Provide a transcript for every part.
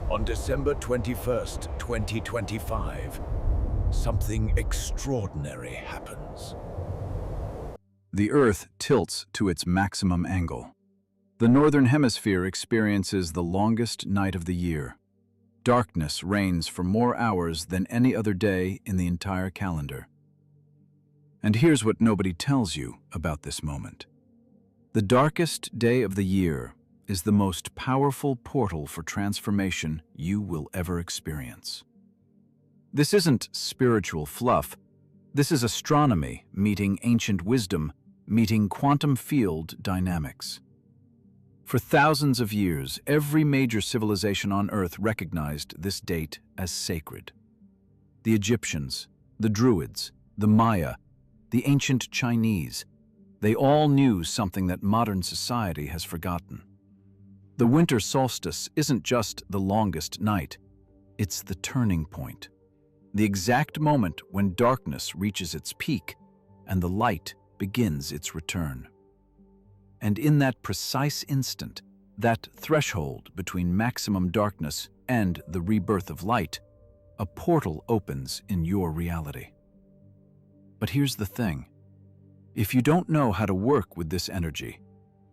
On December 21st, 2025, something extraordinary happens. The Earth tilts to its maximum angle. The Northern Hemisphere experiences the longest night of the year. Darkness reigns for more hours than any other day in the entire calendar. And here's what nobody tells you about this moment. The darkest day of the year is the most powerful portal for transformation you will ever experience. This isn't spiritual fluff. This is astronomy meeting ancient wisdom, meeting quantum field dynamics. For thousands of years, every major civilization on Earth recognized this date as sacred. The Egyptians, the Druids, the Maya, the ancient Chinese, they all knew something that modern society has forgotten. The winter solstice isn't just the longest night, it's the turning point. The exact moment when darkness reaches its peak and the light begins its return. And in that precise instant, that threshold between maximum darkness and the rebirth of light, a portal opens in your reality. But here's the thing. If you don't know how to work with this energy,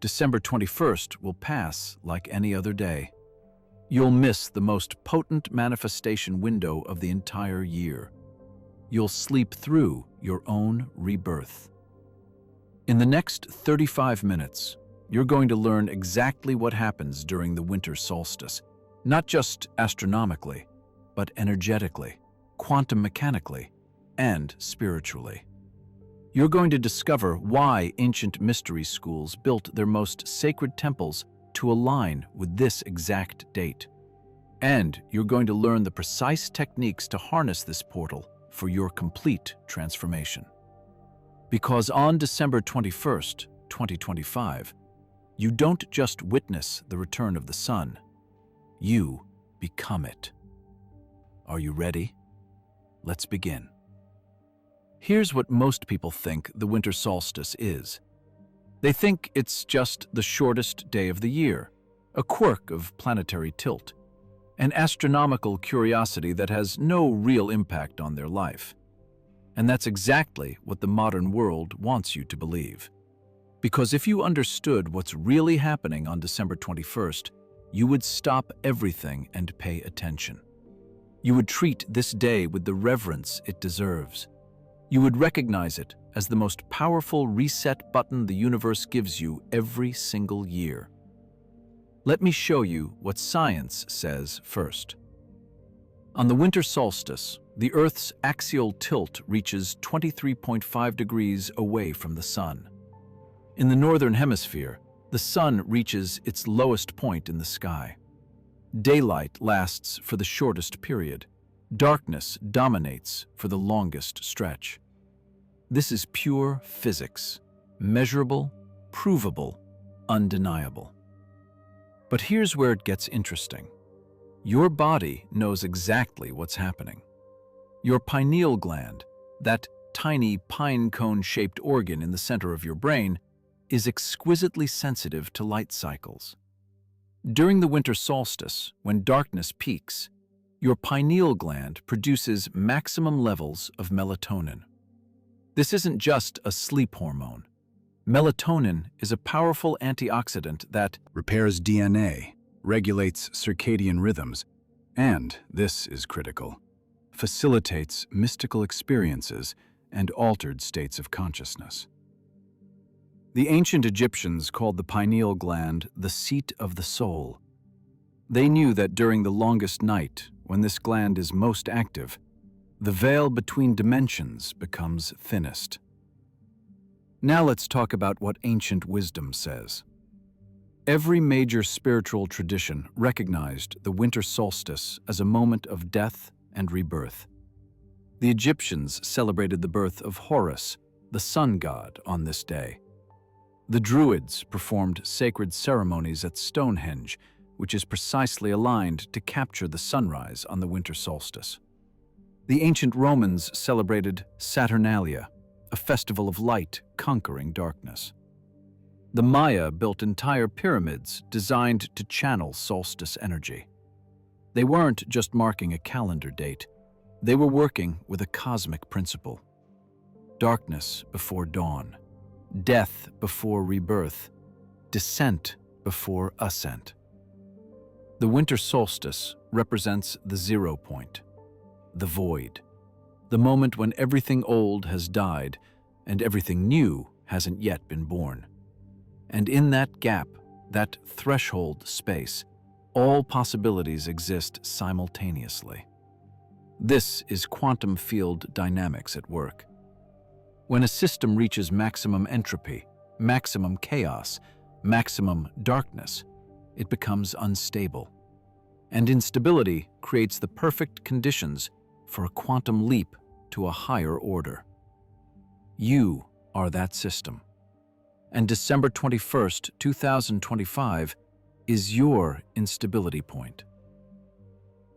December 21st will pass like any other day. You'll miss the most potent manifestation window of the entire year. You'll sleep through your own rebirth. In the next 35 minutes, you're going to learn exactly what happens during the winter solstice, not just astronomically, but energetically, quantum mechanically, and spiritually. You're going to discover why ancient mystery schools built their most sacred temples to align with this exact date. And you're going to learn the precise techniques to harness this portal for your complete transformation. Because on December 21st, 2025, you don't just witness the return of the sun, you become it. Are you ready? Let's begin. Here's what most people think the winter solstice is. They think it's just the shortest day of the year, a quirk of planetary tilt, an astronomical curiosity that has no real impact on their life. And that's exactly what the modern world wants you to believe. Because if you understood what's really happening on December 21st, you would stop everything and pay attention. You would treat this day with the reverence it deserves. You would recognize it as the most powerful reset button the universe gives you every single year. Let me show you what science says first. On the winter solstice, the Earth's axial tilt reaches 23.5 degrees away from the sun. In the northern hemisphere, the sun reaches its lowest point in the sky. Daylight lasts for the shortest period. Darkness dominates for the longest stretch. This is pure physics, measurable, provable, undeniable. But here's where it gets interesting. Your body knows exactly what's happening. Your pineal gland, that tiny pine cone-shaped organ in the center of your brain, is exquisitely sensitive to light cycles. During the winter solstice, when darkness peaks, your pineal gland produces maximum levels of melatonin. This isn't just a sleep hormone. Melatonin is a powerful antioxidant that repairs DNA, regulates circadian rhythms, and, this is critical, facilitates mystical experiences and altered states of consciousness. The ancient Egyptians called the pineal gland the seat of the soul. They knew that during the longest night, when this gland is most active, the veil between dimensions becomes thinnest. Now let's talk about what ancient wisdom says. Every major spiritual tradition recognized the winter solstice as a moment of death and rebirth. The Egyptians celebrated the birth of Horus, the sun god, on this day. The Druids performed sacred ceremonies at Stonehenge, which is precisely aligned to capture the sunrise on the winter solstice. The ancient Romans celebrated Saturnalia, a festival of light conquering darkness. The Maya built entire pyramids designed to channel solstice energy. They weren't just marking a calendar date. They were working with a cosmic principle. Darkness before dawn, death before rebirth, descent before ascent. The winter solstice represents the 0 point, the void, the moment when everything old has died and everything new hasn't yet been born. And in that gap, that threshold space, all possibilities exist simultaneously. This is quantum field dynamics at work. When a system reaches maximum entropy, maximum chaos, maximum darkness, it becomes unstable. And instability creates the perfect conditions for a quantum leap to a higher order. You are that system. And December 21st, 2025 is your instability point.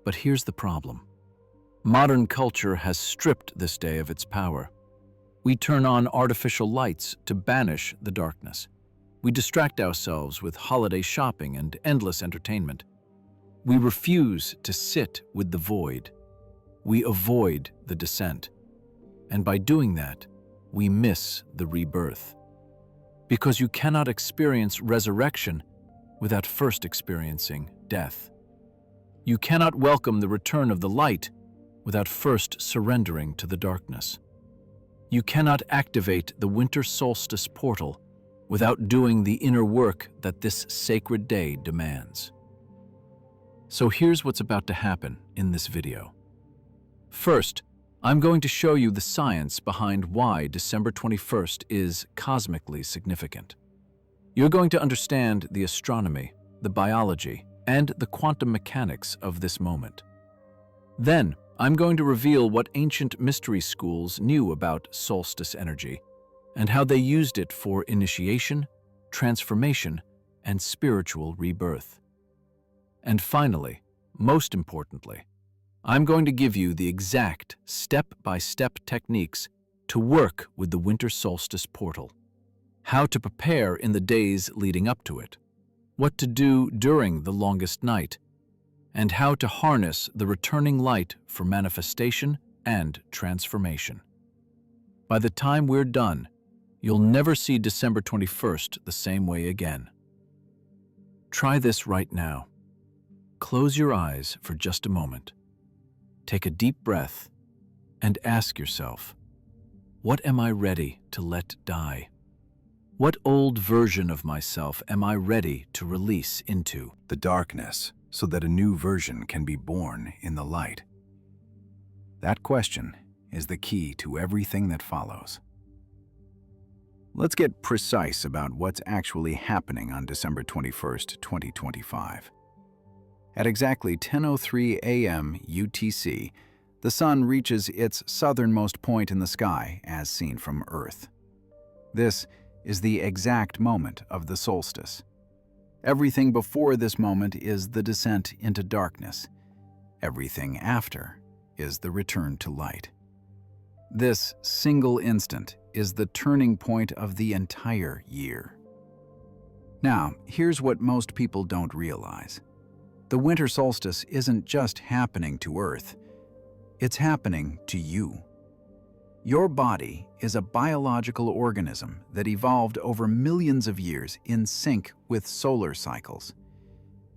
But here's the problem. Modern culture has stripped this day of its power. We turn on artificial lights to banish the darkness. We distract ourselves with holiday shopping and endless entertainment. We refuse to sit with the void. We avoid the descent. And by doing that, we miss the rebirth. Because you cannot experience resurrection without first experiencing death. You cannot welcome the return of the light without first surrendering to the darkness. You cannot activate the winter solstice portal without doing the inner work that this sacred day demands. So here's what's about to happen in this video. First, I'm going to show you the science behind why December 21st is cosmically significant. You're going to understand the astronomy, the biology, and the quantum mechanics of this moment. Then, I'm going to reveal what ancient mystery schools knew about solstice energy and how they used it for initiation, transformation, and spiritual rebirth. And finally, most importantly, I'm going to give you the exact step-by-step techniques to work with the winter solstice portal, how to prepare in the days leading up to it, what to do during the longest night, and how to harness the returning light for manifestation and transformation. By the time we're done, you'll never see December 21st the same way again. Try this right now. Close your eyes for just a moment. Take a deep breath and ask yourself, what am I ready to let die? What old version of myself am I ready to release into the darkness so that a new version can be born in the light? That question is the key to everything that follows. Let's get precise about what's actually happening on December 21st, 2025. At exactly 10:03 AM UTC, the sun reaches its southernmost point in the sky as seen from Earth. This is the exact moment of the solstice. Everything before this moment is the descent into darkness. Everything after is the return to light. This single instant is the turning point of the entire year. Now, here's what most people don't realize. The winter solstice isn't just happening to Earth, it's happening to you. Your body is a biological organism that evolved over millions of years in sync with solar cycles.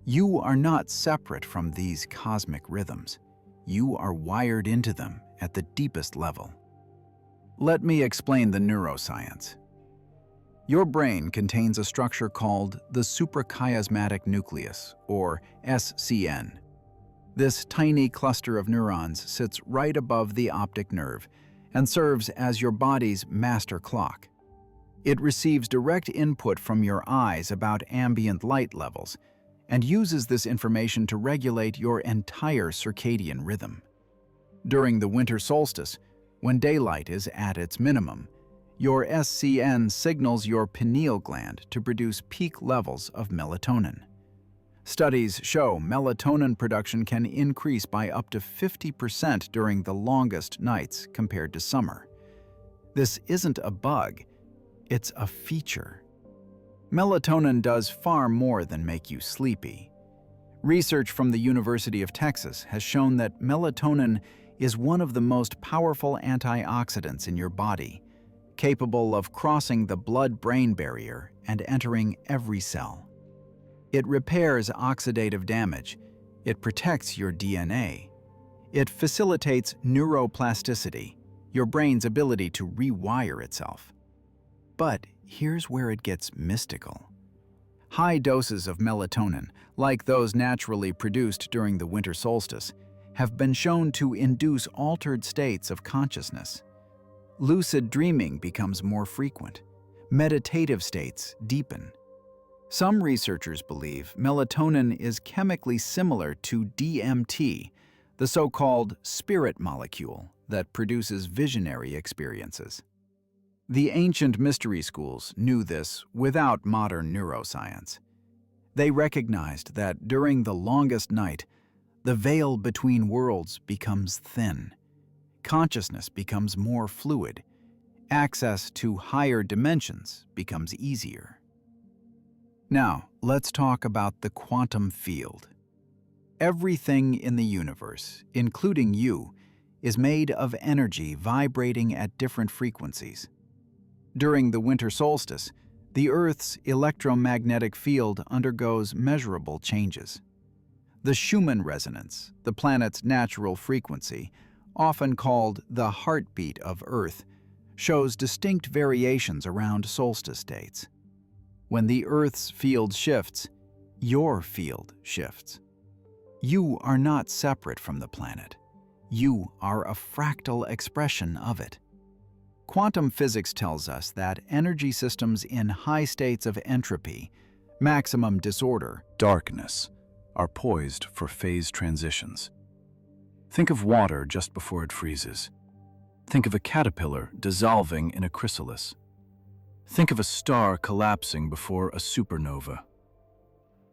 You are not separate from these cosmic rhythms. You are wired into them at the deepest level. Let me explain the neuroscience. Your brain contains a structure called the suprachiasmatic nucleus, or SCN. This tiny cluster of neurons sits right above the optic nerve and serves as your body's master clock. It receives direct input from your eyes about ambient light levels and uses this information to regulate your entire circadian rhythm. During the winter solstice, when daylight is at its minimum, your SCN signals your pineal gland to produce peak levels of melatonin. Studies show melatonin production can increase by up to 50% during the longest nights compared to summer. This isn't a bug, it's a feature. Melatonin does far more than make you sleepy. Research from the University of Texas has shown that melatonin is one of the most powerful antioxidants in your body, capable of crossing the blood-brain barrier and entering every cell. It repairs oxidative damage. It protects your DNA. It facilitates neuroplasticity, your brain's ability to rewire itself. But here's where it gets mystical. High doses of melatonin, like those naturally produced during the winter solstice, have been shown to induce altered states of consciousness. Lucid dreaming becomes more frequent. Meditative states deepen. Some researchers believe melatonin is chemically similar to DMT, the so-called spirit molecule that produces visionary experiences. The ancient mystery schools knew this without modern neuroscience. They recognized that during the longest night, the veil between worlds becomes thin. Consciousness becomes more fluid. Access to higher dimensions becomes easier. Now, let's talk about the quantum field. Everything in the universe, including you, is made of energy vibrating at different frequencies. During the winter solstice, the Earth's electromagnetic field undergoes measurable changes. The Schumann resonance, the planet's natural frequency, often called the heartbeat of Earth, shows distinct variations around solstice dates. When the Earth's field shifts, your field shifts. You are not separate from the planet. You are a fractal expression of it. Quantum physics tells us that energy systems in high states of entropy, maximum disorder, Darkness are poised for phase transitions. Think of water just before it freezes. Think of a caterpillar dissolving in a chrysalis. Think of a star collapsing before a supernova.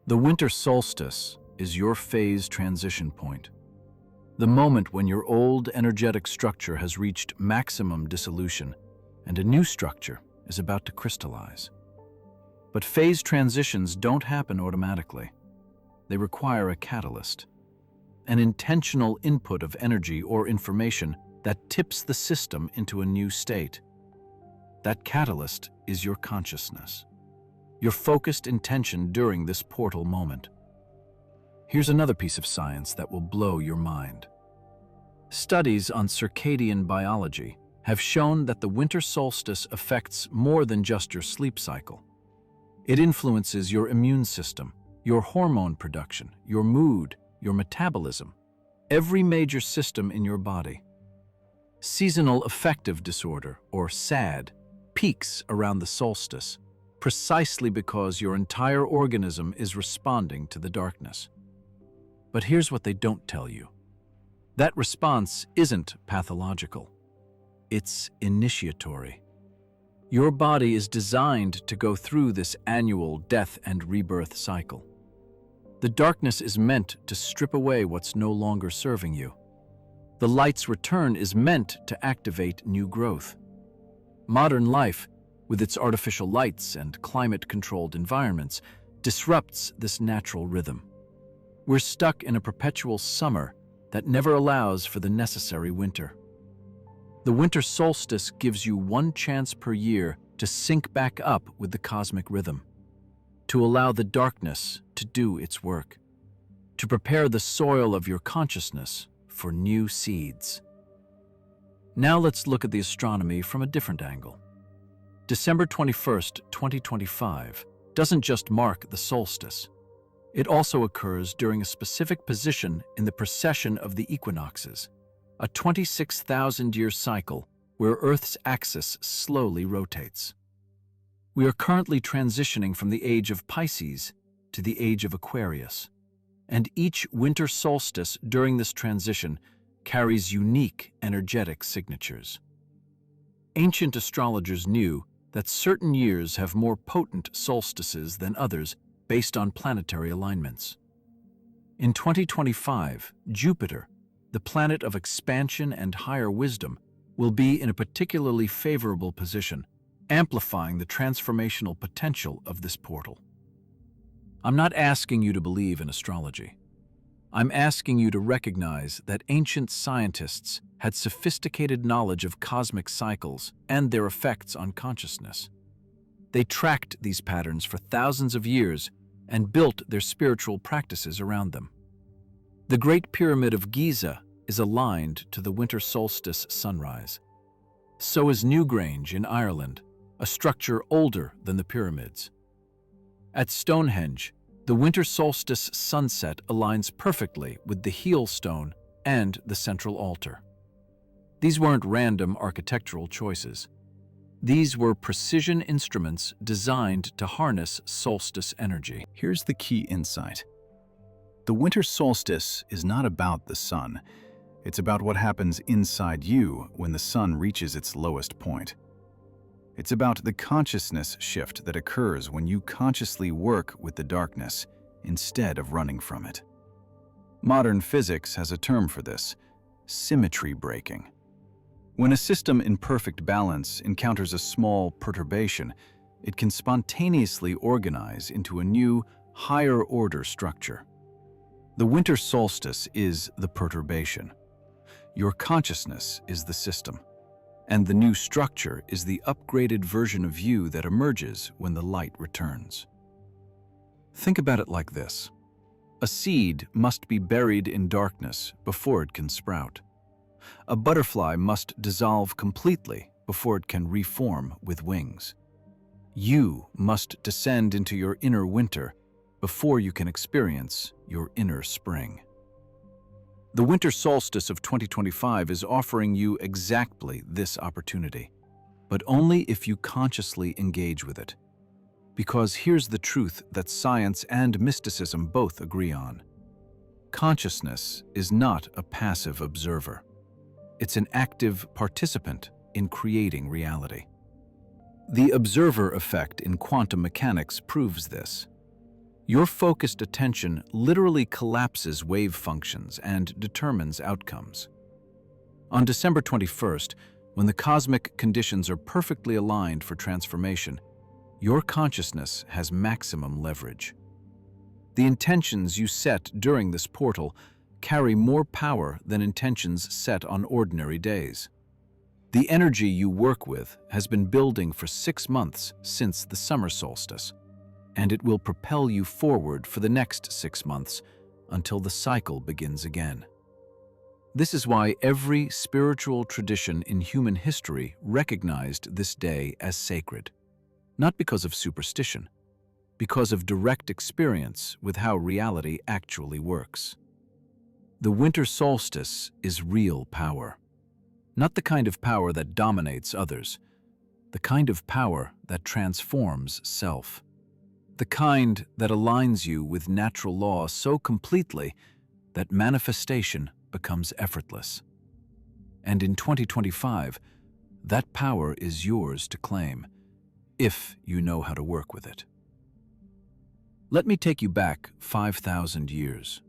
The winter solstice is your phase transition point. The moment when your old energetic structure has reached maximum dissolution and a new structure is about to crystallize. But phase transitions don't happen automatically. They require a catalyst, an intentional input of energy or information that tips the system into a new state. That catalyst is your consciousness, your focused intention during this portal moment. Here's another piece of science that will blow your mind. Studies on circadian biology have shown that the winter solstice affects more than just your sleep cycle. It influences your immune system, your hormone production, your mood, your metabolism, every major system in your body. Seasonal affective disorder, or SAD, peaks around the solstice, precisely because your entire organism is responding to the darkness. But here's what they don't tell you. That response isn't pathological. It's initiatory. Your body is designed to go through this annual death and rebirth cycle. The darkness is meant to strip away what's no longer serving you. The light's return is meant to activate new growth. Modern life, with its artificial lights and climate-controlled environments, disrupts this natural rhythm. We're stuck in a perpetual summer that never allows for the necessary winter. The winter solstice gives you one chance per year to sync back up with the cosmic rhythm, to allow the darkness to do its work, to prepare the soil of your consciousness for new seeds. Now let's look at the astronomy from a different angle. December 21st, 2025 doesn't just mark the solstice. It also occurs during a specific position in the precession of the equinoxes, a 26,000-year cycle where Earth's axis slowly rotates. We are currently transitioning from the age of Pisces to the age of Aquarius, and each winter solstice during this transition carries unique energetic signatures. Ancient astrologers knew that certain years have more potent solstices than others based on planetary alignments. In 2025, Jupiter, the planet of expansion and higher wisdom, will be in a particularly favorable position, amplifying the transformational potential of this portal. I'm not asking you to believe in astrology. I'm asking you to recognize that ancient scientists had sophisticated knowledge of cosmic cycles and their effects on consciousness. They tracked these patterns for thousands of years and built their spiritual practices around them. The Great Pyramid of Giza is aligned to the winter solstice sunrise. So is Newgrange in Ireland, a structure older than the pyramids. At Stonehenge, the winter solstice sunset aligns perfectly with the heel stone and the central altar. These weren't random architectural choices. These were precision instruments designed to harness solstice energy. Here's the key insight. The winter solstice is not about the sun. It's about what happens inside you when the sun reaches its lowest point. It's about the consciousness shift that occurs when you consciously work with the darkness instead of running from it. Modern physics has a term for this: symmetry breaking. When a system in perfect balance encounters a small perturbation, it can spontaneously organize into a new, higher-order structure. The winter solstice is the perturbation. Your consciousness is the system, and the new structure is the upgraded version of you that emerges when the light returns. Think about it like this. A seed must be buried in darkness before it can sprout. A butterfly must dissolve completely before it can reform with wings. You must descend into your inner winter before you can experience your inner spring. The winter solstice of 2025 is offering you exactly this opportunity, but only if you consciously engage with it. Because here's the truth that science and mysticism both agree on. Consciousness is not a passive observer. It's an active participant in creating reality. The observer effect in quantum mechanics proves this. Your focused attention literally collapses wave functions and determines outcomes. On December 21st, when the cosmic conditions are perfectly aligned for transformation, your consciousness has maximum leverage. The intentions you set during this portal carry more power than intentions set on ordinary days. The energy you work with has been building for 6 months since the summer solstice, and it will propel you forward for the next 6 months until the cycle begins again. This is why every spiritual tradition in human history recognized this day as sacred, not because of superstition, because of direct experience with how reality actually works. The winter solstice is real power, not the kind of power that dominates others, the kind of power that transforms self. The kind that aligns you with natural law so completely that manifestation becomes effortless. And in 2025, that power is yours to claim, if you know how to work with it. Let me take you back 5,000 years.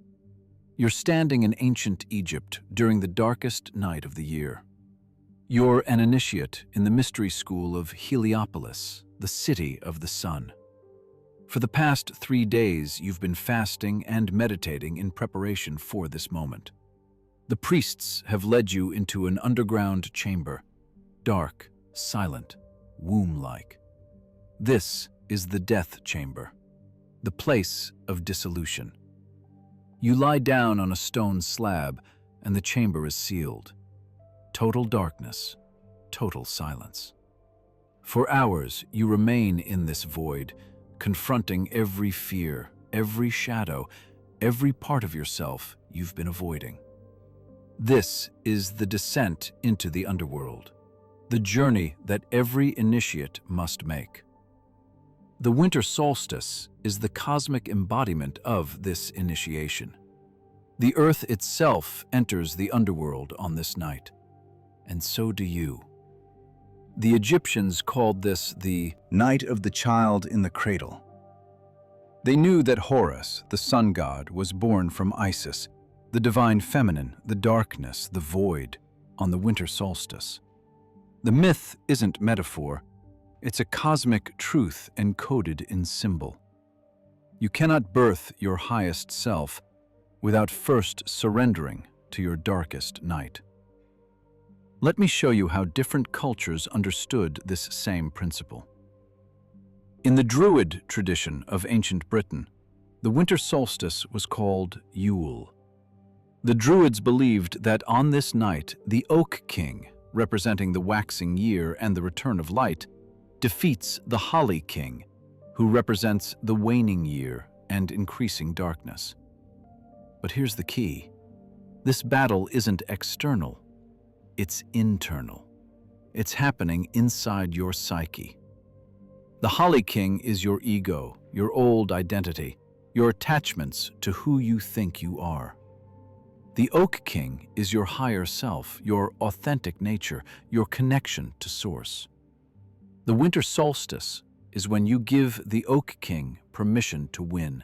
You're standing in ancient Egypt during the darkest night of the year. You're an initiate in the mystery school of Heliopolis, the city of the sun. For the past 3 days, you've been fasting and meditating in preparation for this moment. The priests have led you into an underground chamber, dark, silent, womb-like. This is the death chamber, the place of dissolution. You lie down on a stone slab, and the chamber is sealed. Total darkness, total silence. For hours, you remain in this void, confronting every fear, every shadow, every part of yourself you've been avoiding. This is the descent into the underworld, the journey that every initiate must make. The winter solstice is the cosmic embodiment of this initiation. The earth itself enters the underworld on this night, and so do you. The Egyptians called this the Night of the Child in the Cradle. They knew that Horus, the sun god, was born from Isis, the divine feminine, the darkness, the void, on the winter solstice. The myth isn't metaphor, it's a cosmic truth encoded in symbol. You cannot birth your highest self without first surrendering to your darkest night. Let me show you how different cultures understood this same principle. In the Druid tradition of ancient Britain, the winter solstice was called Yule. The Druids believed that on this night, the Oak King, representing the waxing year and the return of light, defeats the Holly King, who represents the waning year and increasing darkness. But here's the key. This battle isn't external, it's internal. It's happening inside your psyche. The Holly King is your ego, your old identity, your attachments to who you think you are. The Oak King is your higher self, your authentic nature, your connection to Source. The winter solstice is when you give the Oak King permission to win.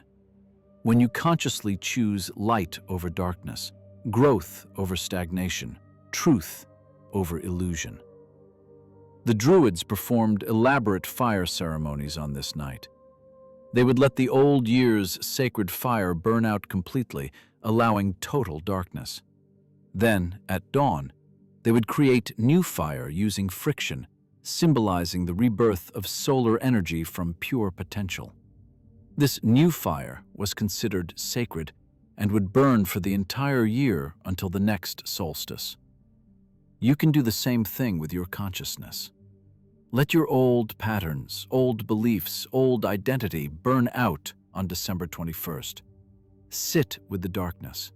When you consciously choose light over darkness, growth over stagnation, truth over illusion. The Druids performed elaborate fire ceremonies on this night. They would let the old year's sacred fire burn out completely, allowing total darkness. Then, at dawn, they would create new fire using friction, symbolizing the rebirth of solar energy from pure potential. This new fire was considered sacred and would burn for the entire year until the next solstice. You can do the same thing with your consciousness. Let your old patterns, old beliefs, old identity burn out on December 21st. Sit with the darkness.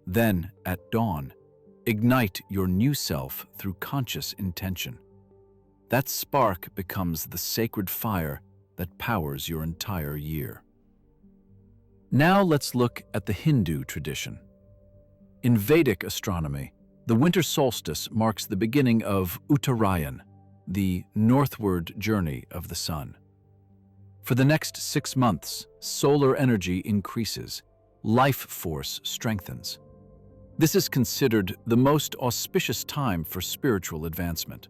Then, at dawn, ignite your new self through conscious intention. That spark becomes the sacred fire that powers your entire year. Now let's look at the Hindu tradition. In Vedic astronomy, the winter solstice marks the beginning of Uttarayan, the northward journey of the sun. For the next 6 months, solar energy increases, life force strengthens. This is considered the most auspicious time for spiritual advancement.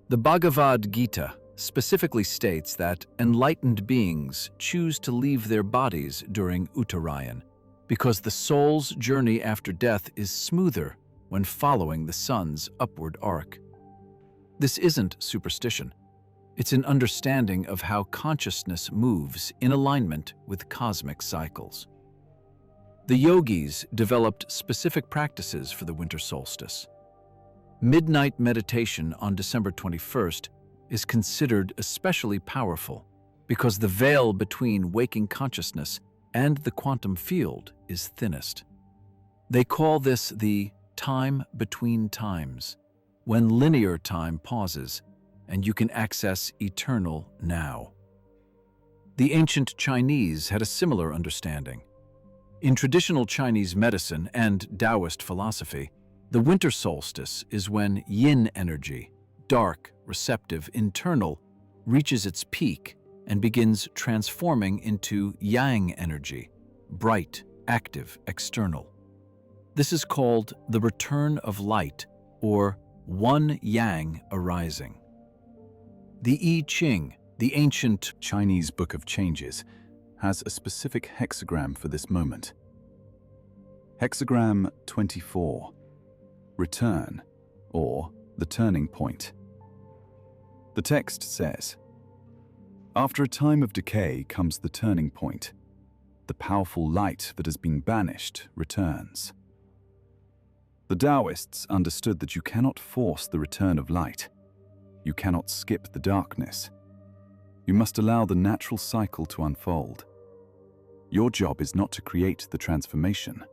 The Bhagavad Gita specifically states that enlightened beings choose to leave their bodies during Uttarayan because the soul's journey after death is smoother when following the sun's upward arc. This isn't superstition. It's an understanding of how consciousness moves in alignment with cosmic cycles. The yogis developed specific practices for the winter solstice. Midnight meditation on December 21st is considered especially powerful because the veil between waking consciousness and the quantum field is thinnest. They call this the time between times, when linear time pauses and you can access eternal now. The ancient Chinese had a similar understanding. In traditional Chinese medicine and Taoist philosophy, the winter solstice is when yin energy, dark, receptive, internal, reaches its peak and begins transforming into yang energy, bright, active, external. This is called the return of light, or one yang arising. The I Ching, the ancient Chinese Book of Changes, has a specific hexagram for this moment. Hexagram 24, return, or the turning point. The text says, "After a time of decay comes the turning point. The powerful light that has been banished returns." The Taoists understood that you cannot force the return of light. You cannot skip the darkness. You must allow the natural cycle to unfold. Your job is not to create the transformation.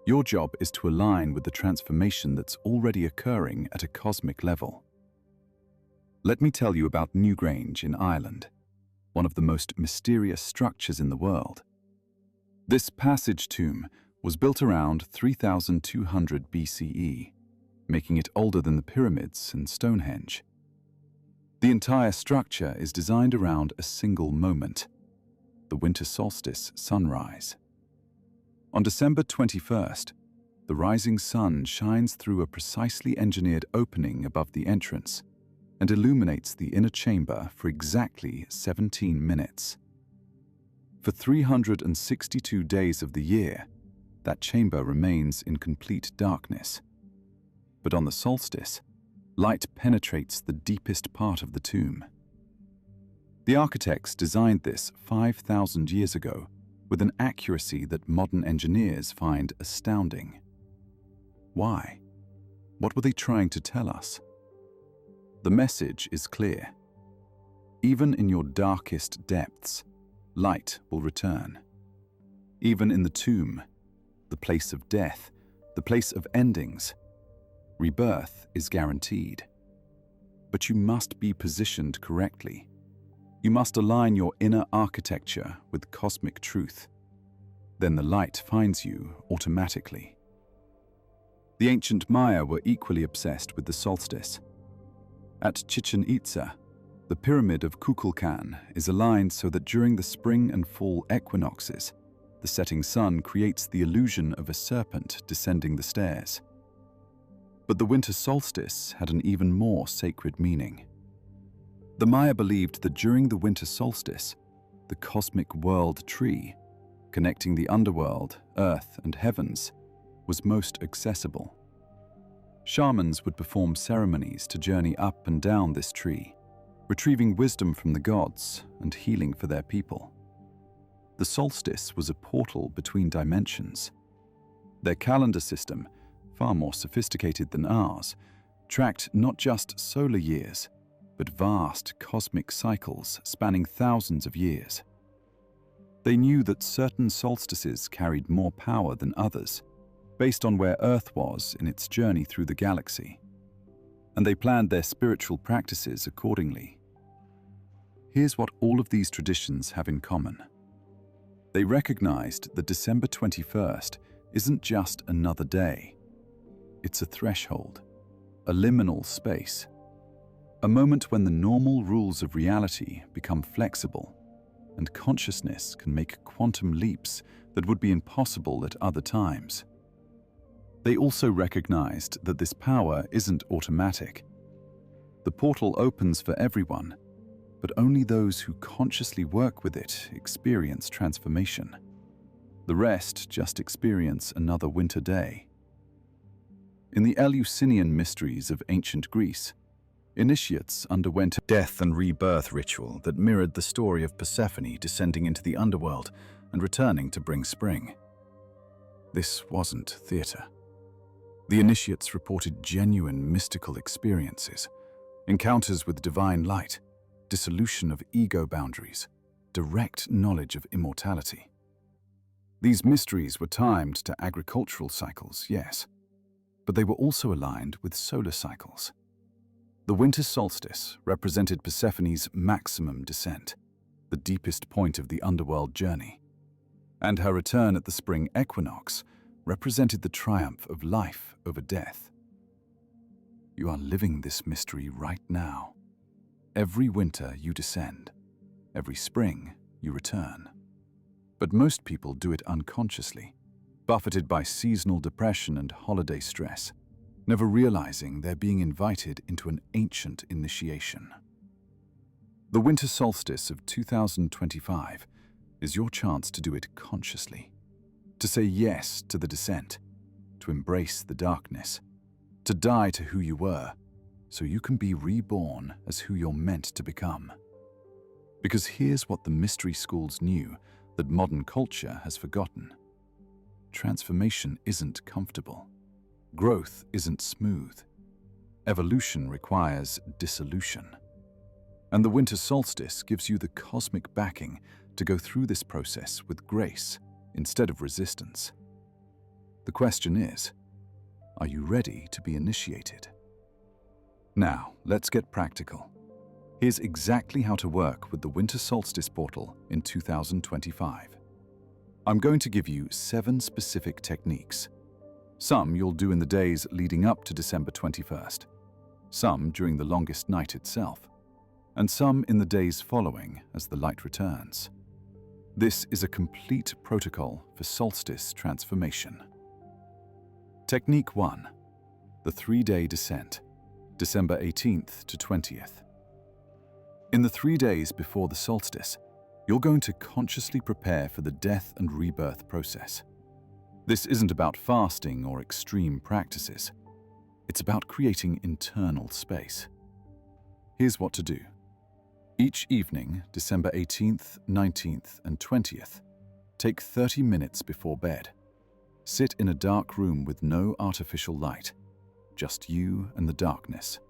Your job is to align with the transformation that's already occurring at a cosmic level. Let me tell you about Newgrange in Ireland, one of the most mysterious structures in the world. This passage tomb was built around 3200 BCE, making it older than the pyramids and Stonehenge. The entire structure is designed around a single moment, the winter solstice sunrise. On December 21st, the rising sun shines through a precisely engineered opening above the entrance and illuminates the inner chamber for exactly 17 minutes. For 362 days of the year, that chamber remains in complete darkness. But on the solstice, light penetrates the deepest part of the tomb. The architects designed this 5,000 years ago with an accuracy that modern engineers find astounding. Why? What were they trying to tell us? The message is clear. Even in your darkest depths, light will return. Even in the tomb, the place of death, the place of endings, rebirth is guaranteed. But you must be positioned correctly. You must align your inner architecture with cosmic truth. Then the light finds you automatically. The ancient Maya were equally obsessed with the solstice. At Chichen Itza, the pyramid of Kukulkan is aligned so that during the spring and fall equinoxes, the setting sun creates the illusion of a serpent descending the stairs. But the winter solstice had an even more sacred meaning. The Maya believed that during the winter solstice, the cosmic world tree, connecting the underworld, earth, and heavens, was most accessible. Shamans would perform ceremonies to journey up and down this tree, retrieving wisdom from the gods and healing for their people. The solstice was a portal between dimensions. Their calendar system, far more sophisticated than ours, tracked not just solar years, but vast cosmic cycles spanning thousands of years. They knew that certain solstices carried more power than others, based on where Earth was in its journey through the galaxy, and they planned their spiritual practices accordingly. Here's what all of these traditions have in common. They recognized that December 21st isn't just another day. It's a threshold, a liminal space, a moment when the normal rules of reality become flexible and consciousness can make quantum leaps that would be impossible at other times. They also recognized that this power isn't automatic. The portal opens for everyone, but only those who consciously work with it experience transformation. The rest just experience another winter day. In the Eleusinian mysteries of ancient Greece, initiates underwent a death and rebirth ritual that mirrored the story of Persephone descending into the underworld and returning to bring spring. This wasn't theater. The initiates reported genuine mystical experiences, encounters with divine light, dissolution of ego boundaries, direct knowledge of immortality. These mysteries were timed to agricultural cycles, yes, but they were also aligned with solar cycles. The winter solstice represented Persephone's maximum descent, the deepest point of the underworld journey, and her return at the spring equinox represented the triumph of life over death. You are living this mystery right now. Every winter you descend, every spring you return. But most people do it unconsciously, buffeted by seasonal depression and holiday stress, never realizing they're being invited into an ancient initiation. The winter solstice of 2025 is your chance to do it consciously, to say yes to the descent, to embrace the darkness, to die to who you were, so you can be reborn as who you're meant to become. Because here's what the mystery schools knew that modern culture has forgotten. Transformation isn't comfortable. Growth isn't smooth. Evolution requires dissolution. And the winter solstice gives you the cosmic backing to go through this process with grace instead of resistance. The question is, are you ready to be initiated? Now, let's get practical. Here's exactly how to work with the winter solstice portal in 2025. I'm going to give you 7 specific techniques. Some you'll do in the days leading up to December 21st, some during the longest night itself, and some in the days following as the light returns. This is a complete protocol for solstice transformation. Technique 1. The 3-day descent, December 18th to 20th. In the 3 days before the solstice, you're going to consciously prepare for the death and rebirth process. This isn't about fasting or extreme practices. It's about creating internal space. Here's what to do. Each evening, December 18th, 19th, and 20th, take 30 minutes before bed. Sit in a dark room with no artificial light, just you and the darkness.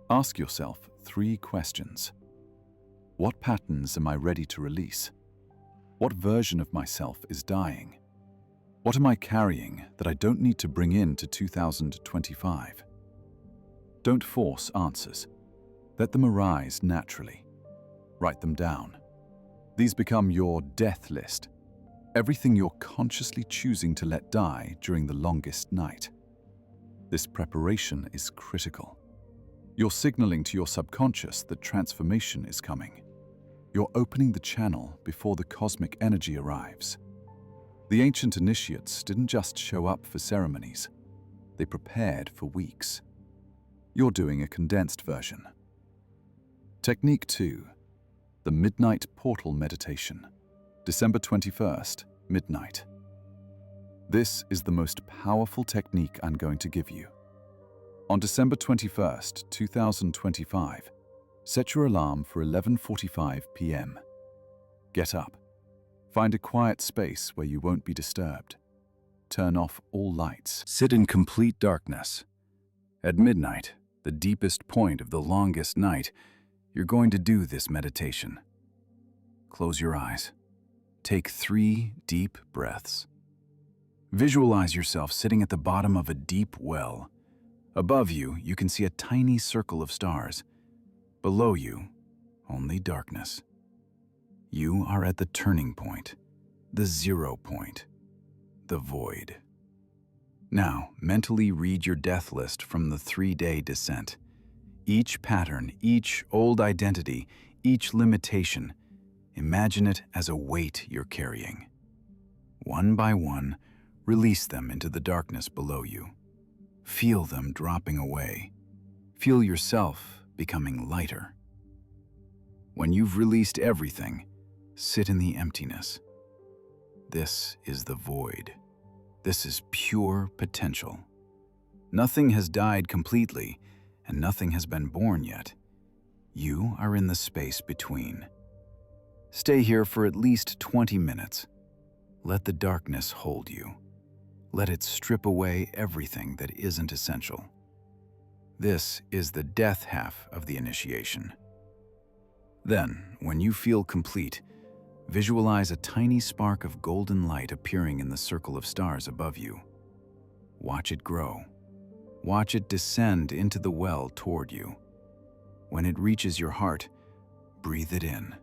Ask yourself 3 questions. What patterns am I ready to release? What version of myself is dying? What am I carrying that I don't need to bring into 2025? Don't force answers. Let them arise naturally. Write them down. These become your death list. Everything you're consciously choosing to let die during the longest night. This preparation is critical. You're signaling to your subconscious that transformation is coming. You're opening the channel before the cosmic energy arrives. The ancient initiates didn't just show up for ceremonies. They prepared for weeks. You're doing a condensed version. Technique 2. The Midnight Portal Meditation. December 21st, midnight. This is the most powerful technique I'm going to give you. On December 21st, 2025, set your alarm for 11:45 p.m. Get up. Find a quiet space where you won't be disturbed. Turn off all lights. Sit in complete darkness. At midnight, the deepest point of the longest night, you're going to do this meditation. Close your eyes. Take 3 deep breaths. Visualize yourself sitting at the bottom of a deep well. Above you, you can see a tiny circle of stars. Below you, only darkness. You are at the turning point, the 0 point, the void. Now, mentally read your death list from the 3-day descent. Each pattern, each old identity, each limitation, imagine it as a weight you're carrying. One by one, release them into the darkness below you. Feel them dropping away. Feel yourself becoming lighter. When you've released everything, sit in the emptiness. This is the void. This is pure potential. Nothing has died completely, and nothing has been born yet. You are in the space between. Stay here for at least 20 minutes. Let the darkness hold you. Let it strip away everything that isn't essential. This is the death half of the initiation. Then, when you feel complete, visualize a tiny spark of golden light appearing in the circle of stars above you. Watch it grow. Watch it descend into the well toward you. When it reaches your heart, breathe it in.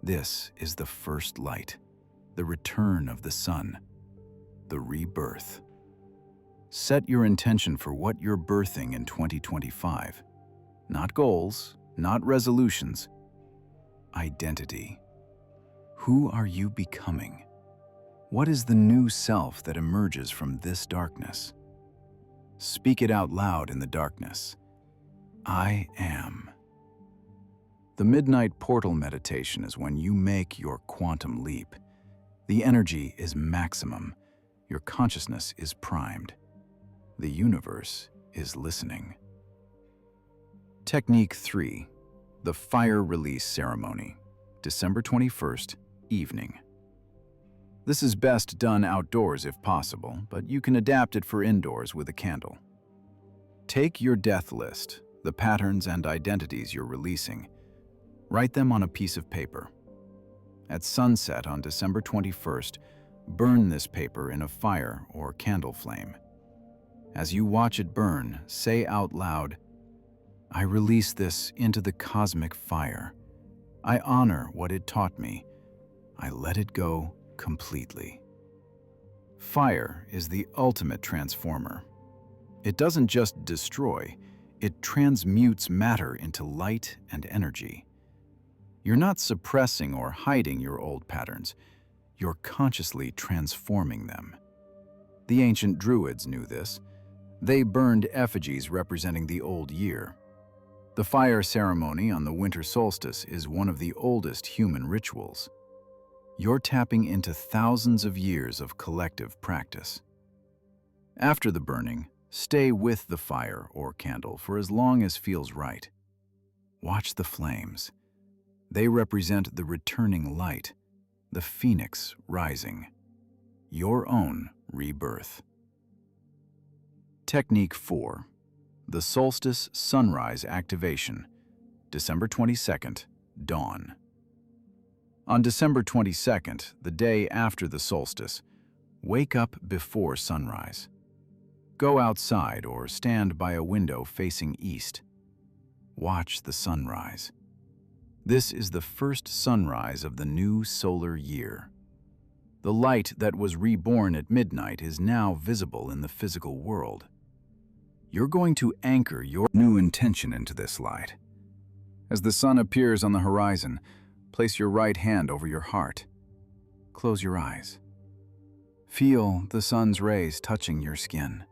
This is the first light, the return of the sun, the rebirth. Set your intention for what you're birthing in 2025. Not goals, not resolutions. Identity. Who are you becoming? What is the new self that emerges from this darkness? Speak it out loud in the darkness. I am. The Midnight Portal Meditation is when you make your quantum leap. The energy is maximum. Your consciousness is primed. The universe is listening. Technique 3. The Fire Release Ceremony. December 21st, evening. This is best done outdoors if possible, but you can adapt it for indoors with a candle. Take your death list, the patterns and identities you're releasing. Write them on a piece of paper. At sunset on December 21st, burn this paper in a fire or candle flame. As you watch it burn, say out loud, I release this into the cosmic fire. I honor what it taught me. I let it go completely. Fire is the ultimate transformer. It doesn't just destroy, it transmutes matter into light and energy. You're not suppressing or hiding your old patterns. You're consciously transforming them. The ancient Druids knew this. They burned effigies representing the old year. The fire ceremony on the winter solstice is one of the oldest human rituals. You're tapping into thousands of years of collective practice. After the burning, stay with the fire or candle for as long as feels right. Watch the flames. They represent the returning light, the phoenix rising, your own rebirth. Technique 4. The Solstice Sunrise Activation, December 22nd, dawn. On December 22nd, the day after the solstice, wake up before sunrise. Go outside or stand by a window facing east. Watch the sunrise. This is the first sunrise of the new solar year. The light that was reborn at midnight is now visible in the physical world. You're going to anchor your new intention into this light. As the sun appears on the horizon, place your right hand over your heart. Close your eyes. Feel the sun's rays touching your skin.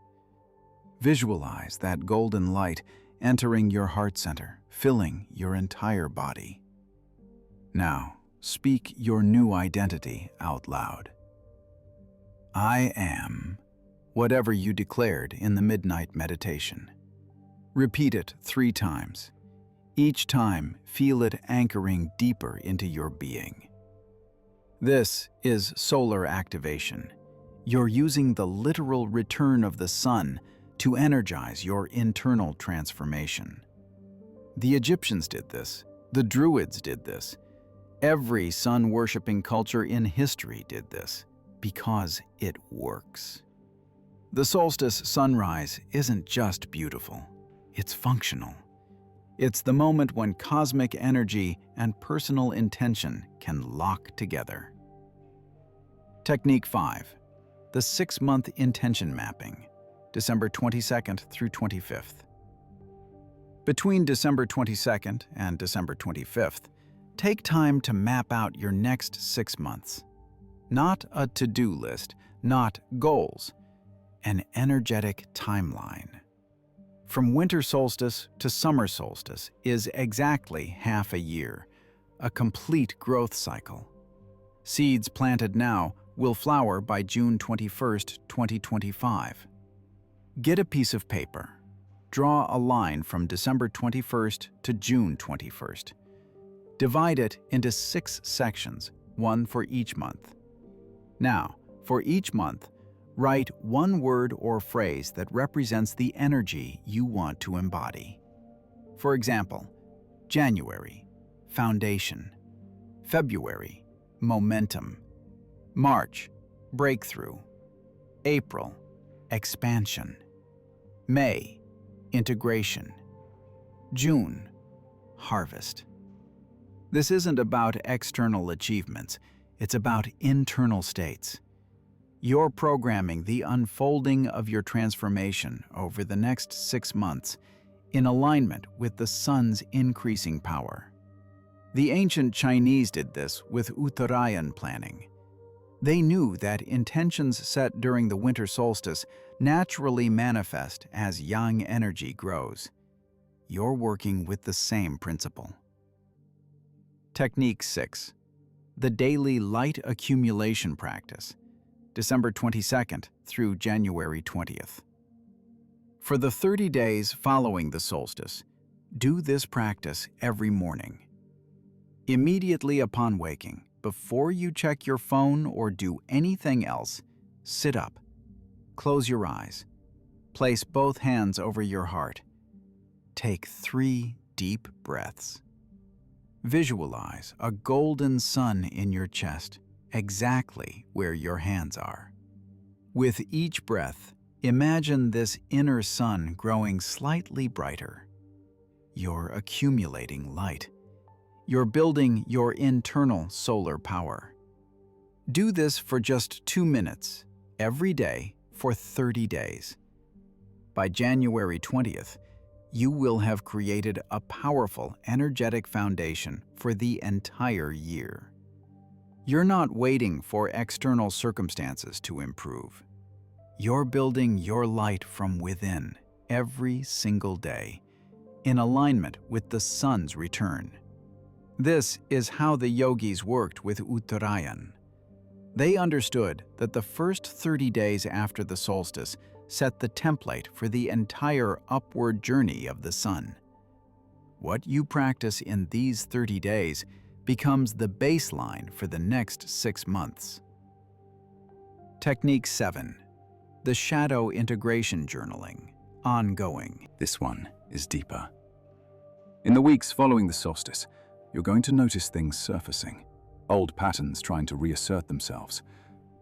Visualize that golden light entering your heart center, filling your entire body. Now, speak your new identity out loud. I am whatever you declared in the midnight meditation. Repeat it 3 times. Each time, feel it anchoring deeper into your being. This is solar activation. You're using the literal return of the sun to energize your internal transformation. The Egyptians did this. The Druids did this. Every sun-worshipping culture in history did this, because it works. The solstice sunrise isn't just beautiful, it's functional. It's the moment when cosmic energy and personal intention can lock together. Technique 5. The 6-month intention mapping, December 22nd through 25th. Between December 22nd and December 25th, take time to map out your next 6 months. Not a to-do list, not goals, an energetic timeline. From winter solstice to summer solstice is exactly half a year, a complete growth cycle. Seeds planted now will flower by June 21st, 2025. Get a piece of paper. Draw a line from December 21st to June 21st. Divide it into 6 sections, 1 for each month. Now, for each month, write 1 word or phrase that represents the energy you want to embody. For example, January, foundation. February, momentum. March, breakthrough. April, expansion. May, integration. June, harvest. This isn't about external achievements, it's about internal states. You're programming the unfolding of your transformation over the next 6 months in alignment with the sun's increasing power. The ancient Chinese did this with Uttarayan planning. They knew that intentions set during the winter solstice naturally manifest as yang energy grows. You're working with the same principle. Technique 6. The daily light accumulation practice, December 22nd through January 20th. For the 30 days following the solstice, do this practice every morning. Immediately upon waking, before you check your phone or do anything else, sit up, close your eyes, place both hands over your heart. Take 3 deep breaths. Visualize a golden sun in your chest, exactly where your hands are. With each breath, imagine this inner sun growing slightly brighter. You're accumulating light. You're building your internal solar power. Do this for just 2 minutes, every day for 30 days. By January 20th, you will have created a powerful, energetic foundation for the entire year. You're not waiting for external circumstances to improve. You're building your light from within every single day, in alignment with the sun's return. This is how the yogis worked with Uttarayan. They understood that the first 30 days after the solstice set the template for the entire upward journey of the sun. What you practice in these 30 days becomes the baseline for the next 6 months. Technique 7. The Shadow Integration Journaling, ongoing. This one is deeper. In the weeks following the solstice, you're going to notice things surfacing. Old patterns trying to reassert themselves,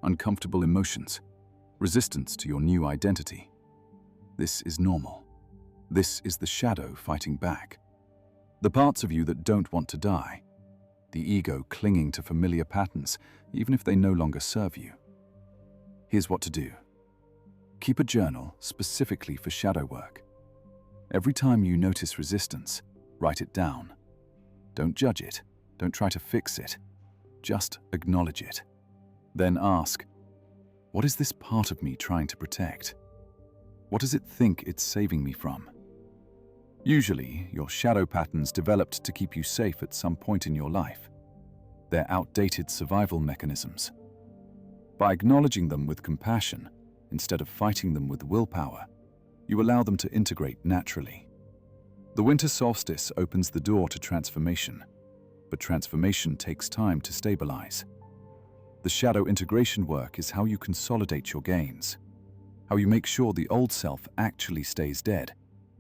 uncomfortable emotions, resistance to your new identity. This is normal. This is the shadow fighting back. The parts of you that don't want to die. The ego clinging to familiar patterns, even if they no longer serve you. Here's what to do. Keep a journal specifically for shadow work. Every time you notice resistance, write it down. Don't judge it. Don't try to fix it. Just acknowledge it. Then ask, what is this part of me trying to protect? What does it think it's saving me from? Usually, your shadow patterns developed to keep you safe at some point in your life. They're outdated survival mechanisms. By acknowledging them with compassion, instead of fighting them with willpower, you allow them to integrate naturally. The winter solstice opens the door to transformation, but transformation takes time to stabilize. The shadow integration work is how you consolidate your gains, how you make sure the old self actually stays dead,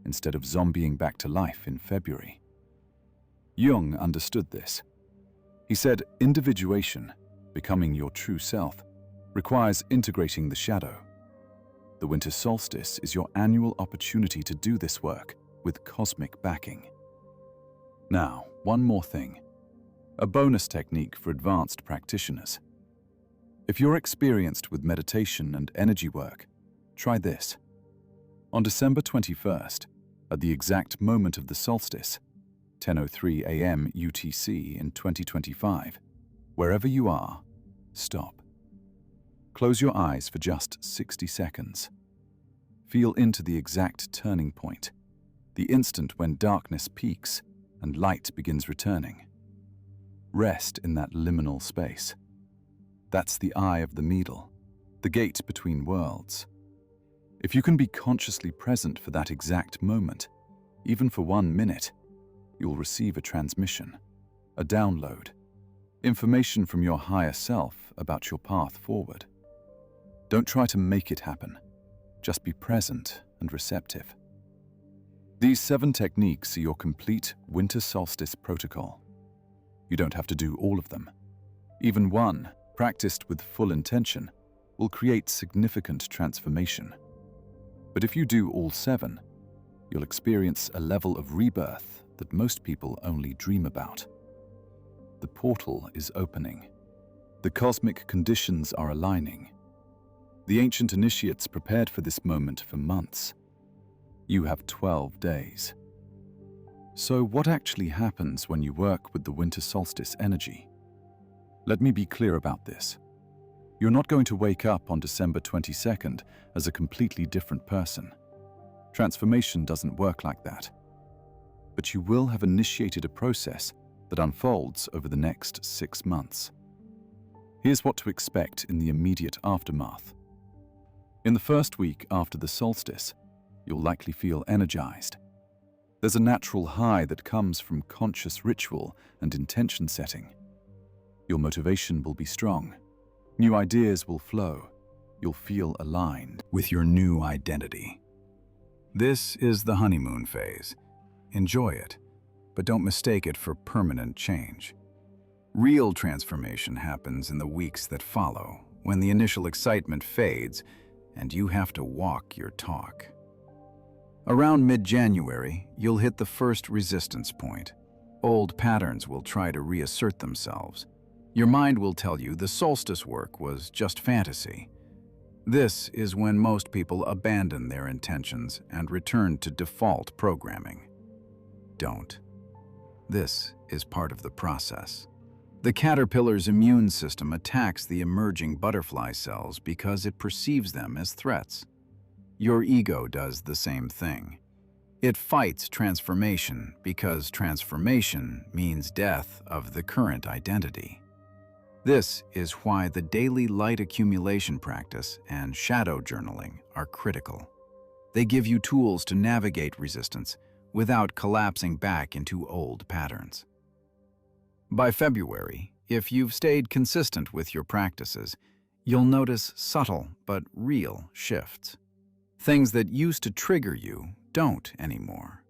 instead of zombieing back to life in February. Jung understood this. He said individuation, becoming your true self, requires integrating the shadow. The winter solstice is your annual opportunity to do this work with cosmic backing. Now, one more thing. A bonus technique for advanced practitioners. If you're experienced with meditation and energy work, try this. On December 21st, at the exact moment of the solstice, 10:03 AM UTC in 2025, wherever you are, stop. Close your eyes for just 60 seconds. Feel into the exact turning point, the instant when darkness peaks and light begins returning. Rest in that liminal space. That's the eye of the needle, the gate between worlds. If you can be consciously present for that exact moment, even for 1 minute, you'll receive a transmission, a download, information from your higher self about your path forward. Don't try to make it happen. Just be present and receptive. These 7 techniques are your complete winter solstice protocol. You don't have to do all of them. Even one, practiced with full intention, will create significant transformation. But if you do all 7, you'll experience a level of rebirth that most people only dream about. The portal is opening. The cosmic conditions are aligning. The ancient initiates prepared for this moment for months. You have 12 days. So what actually happens when you work with the winter solstice energy? Let me be clear about this. You're not going to wake up on December 22nd as a completely different person. Transformation doesn't work like that. But you will have initiated a process that unfolds over the next 6 months. Here's what to expect in the immediate aftermath. In the first week after the solstice, you'll likely feel energized. There's a natural high that comes from conscious ritual and intention setting. Your motivation will be strong. New ideas will flow. You'll feel aligned with your new identity. This is the honeymoon phase. Enjoy it, but don't mistake it for permanent change. Real transformation happens in the weeks that follow, when the initial excitement fades and you have to walk your talk. Around mid-January, you'll hit the first resistance point. Old patterns will try to reassert themselves. Your mind will tell you the solstice work was just fantasy. This is when most people abandon their intentions and return to default programming. Don't. This is part of the process. The caterpillar's immune system attacks the emerging butterfly cells because it perceives them as threats. Your ego does the same thing. It fights transformation because transformation means death of the current identity. This is why the daily light accumulation practice and shadow journaling are critical. They give you tools to navigate resistance without collapsing back into old patterns. By February, if you've stayed consistent with your practices, you'll notice subtle but real shifts. Things that used to trigger you don't anymore.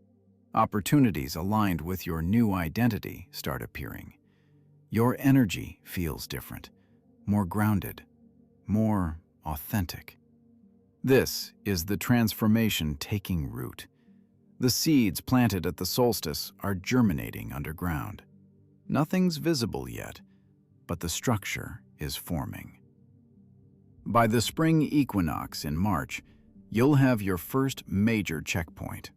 Opportunities aligned with your new identity start appearing. Your energy feels different, more grounded, more authentic. This is the transformation taking root. The seeds planted at the solstice are germinating underground. Nothing's visible yet, but the structure is forming. By the spring equinox in March, you'll have your first major checkpoint.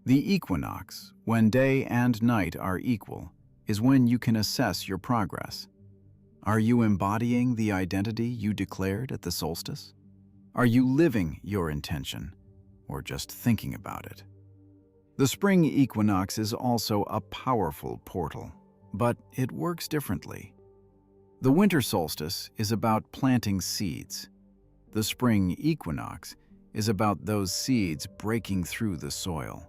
The equinox, when day and night are equal, is when you can assess your progress. Are you embodying the identity you declared at the solstice? Are you living your intention, or just thinking about it? The spring equinox is also a powerful portal, but it works differently. The winter solstice is about planting seeds. The spring equinox is about those seeds breaking through the soil.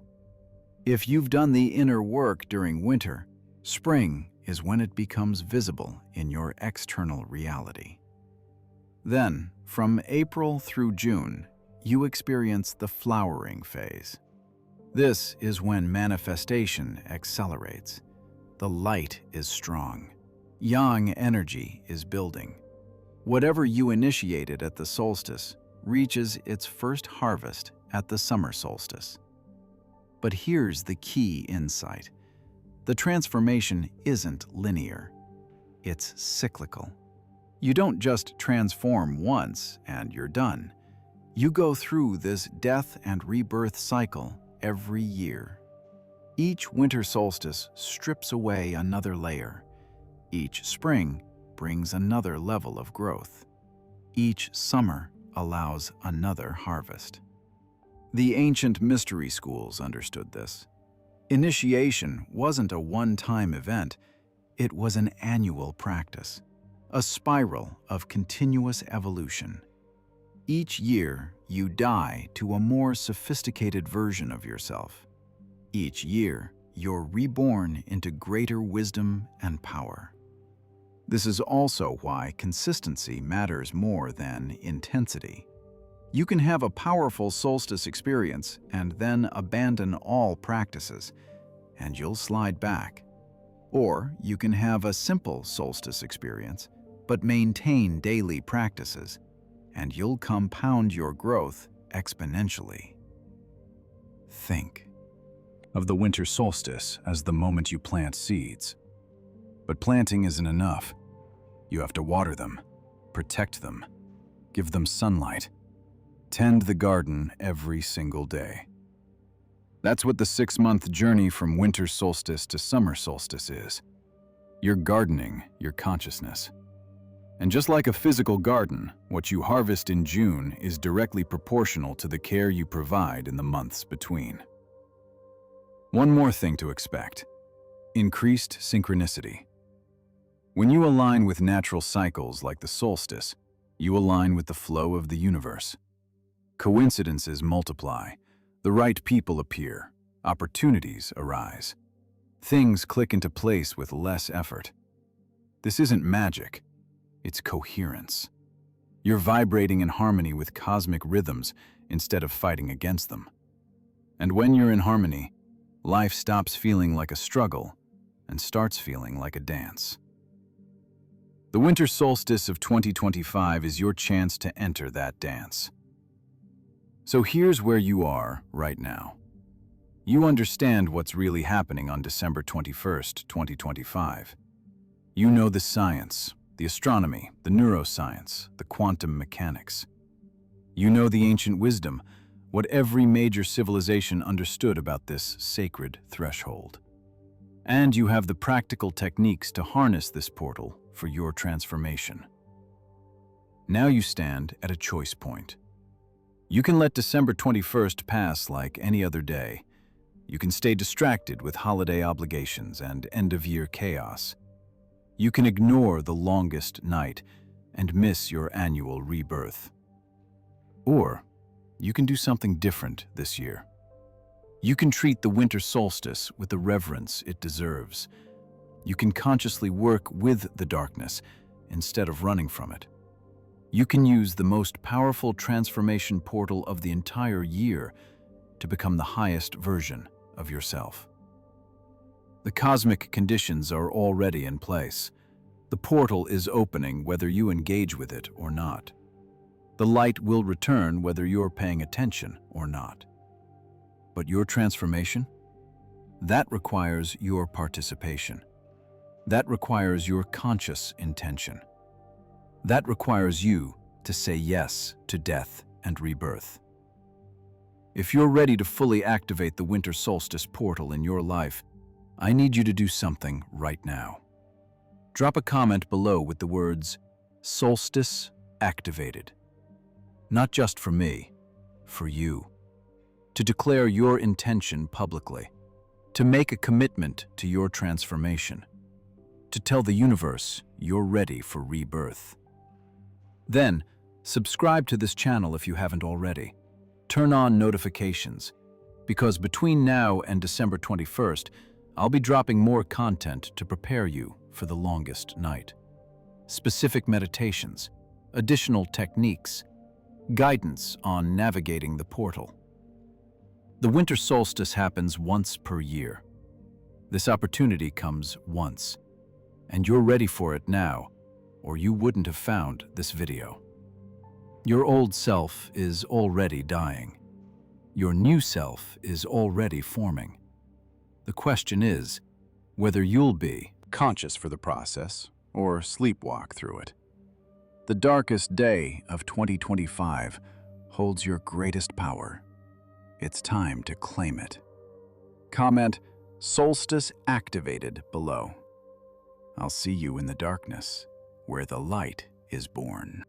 If you've done the inner work during winter, spring is when it becomes visible in your external reality. Then, from April through June, you experience the flowering phase. This is when manifestation accelerates. The light is strong. Yang energy is building. Whatever you initiated at the solstice reaches its first harvest at the summer solstice. But here's the key insight. The transformation isn't linear. It's cyclical. You don't just transform once and you're done. You go through this death and rebirth cycle every year. Each winter solstice strips away another layer. Each spring brings another level of growth. Each summer allows another harvest. The ancient mystery schools understood this. Initiation wasn't a one-time event, it was an annual practice, a spiral of continuous evolution. Each year, you die to a more sophisticated version of yourself. Each year, you're reborn into greater wisdom and power. This is also why consistency matters more than intensity. You can have a powerful solstice experience and then abandon all practices, and you'll slide back. Or you can have a simple solstice experience, but maintain daily practices, and you'll compound your growth exponentially. Think of the winter solstice as the moment you plant seeds. But planting isn't enough. You have to water them, protect them, give them sunlight, tend the garden every single day. That's what the 6-month journey from winter solstice to summer solstice is. You're gardening your consciousness. And just like a physical garden, what you harvest in June is directly proportional to the care you provide in the months between. One more thing to expect: increased synchronicity. When you align with natural cycles like the solstice, you align with the flow of the universe. Coincidences multiply, the right people appear, opportunities arise. Things click into place with less effort. This isn't magic, it's coherence. You're vibrating in harmony with cosmic rhythms instead of fighting against them. And when you're in harmony, life stops feeling like a struggle and starts feeling like a dance. The winter solstice of 2025 is your chance to enter that dance. So here's where you are right now. You understand what's really happening on December 21st, 2025. You know the science, the astronomy, the neuroscience, the quantum mechanics. You know the ancient wisdom, what every major civilization understood about this sacred threshold. And you have the practical techniques to harness this portal for your transformation. Now you stand at a choice point. You can let December 21st pass like any other day, You can stay distracted with holiday obligations and end-of-year chaos. You can ignore the longest night and miss your annual rebirth. Or you can do something different this year. You can treat the winter solstice with the reverence it deserves. You can consciously work with the darkness instead of running from it. You can use the most powerful transformation portal of the entire year to become the highest version of yourself. The cosmic conditions are already in place. The portal is opening whether you engage with it or not. The light will return whether you're paying attention or not. But your transformation? That requires your participation. That requires your conscious intention. That requires you to say yes to death and rebirth. If you're ready to fully activate the winter solstice portal in your life, I need you to do something right now. Drop a comment below with the words, "Solstice activated." Not just for me, for you. To declare your intention publicly. To make a commitment to your transformation. To tell the universe you're ready for rebirth. Then, subscribe to this channel if you haven't already. Turn on notifications, because between now and December 21st, I'll be dropping more content to prepare you for the longest night. Specific meditations, additional techniques, guidance on navigating the portal. The winter solstice happens once per year. This opportunity comes once, and you're ready for it now, or you wouldn't have found this video. Your old self is already dying. Your new self is already forming. The question is whether you'll be conscious for the process or sleepwalk through it. The darkest day of 2025 holds your greatest power. It's time to claim it. Comment "Solstice activated" below. I'll see you in the darkness, where the light is born.